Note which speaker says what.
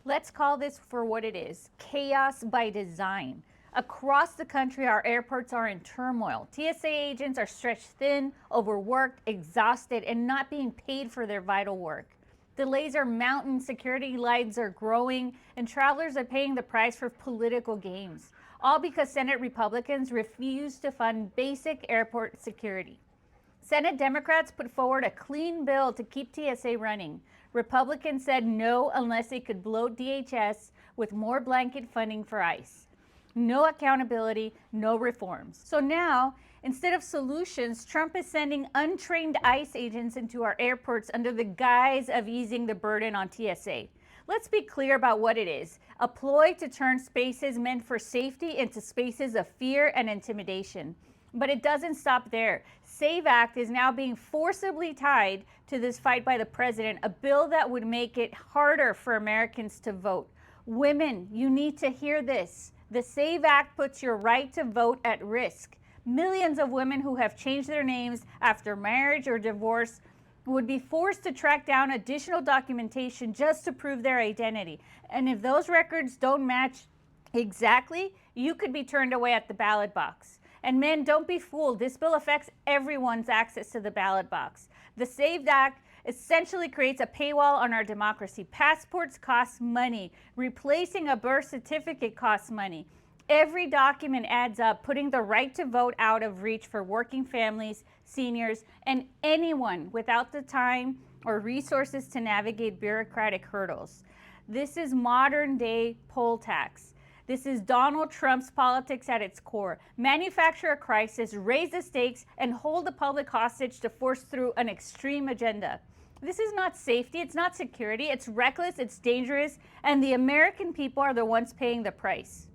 Speaker 1: Let's call this for what it is: chaos by design. Across the country, our airports are in turmoil. TSA agents are stretched thin, overworked, exhausted, and not being paid for their vital work. Delays are mounting, security lines are growing, and travelers are paying the price for political games. All because Senate Republicans refuse to fund basic airport security. Senate Democrats put forward a clean bill to keep TSA running. Republicans said no unless they could bloat DHS with more blanket funding for ICE. No accountability, no reforms. So now, instead of solutions, Trump is sending untrained ICE agents into our airports under the guise of easing the burden on TSA. Let's be clear about what it is: a ploy to turn spaces meant for safety into spaces of fear and intimidation. But it doesn't stop there. SAVE Act is now being forcibly tied to this fight by the president, a bill that would make it harder for Americans to vote. Women, you need to hear this. The SAVE Act puts your right to vote at risk. Millions of women who have changed their names after marriage or divorce would be forced to track down additional documentation just to prove their identity. And if those records don't match exactly, you could be turned away at the ballot box. And men, don't be fooled. This bill affects everyone's access to the ballot box. The SAVE Act essentially creates a paywall on our democracy. Passports cost money. Replacing a birth certificate costs money. Every document adds up, putting the right to vote out of reach for working families, seniors, and anyone without the time or resources to navigate bureaucratic hurdles. This is modern day poll tax. This is Donald Trump's politics at its core. Manufacture a crisis, raise the stakes, and hold the public hostage to force through an extreme agenda. This is not safety, it's not security, it's reckless, it's dangerous, and the American people are the ones paying the price.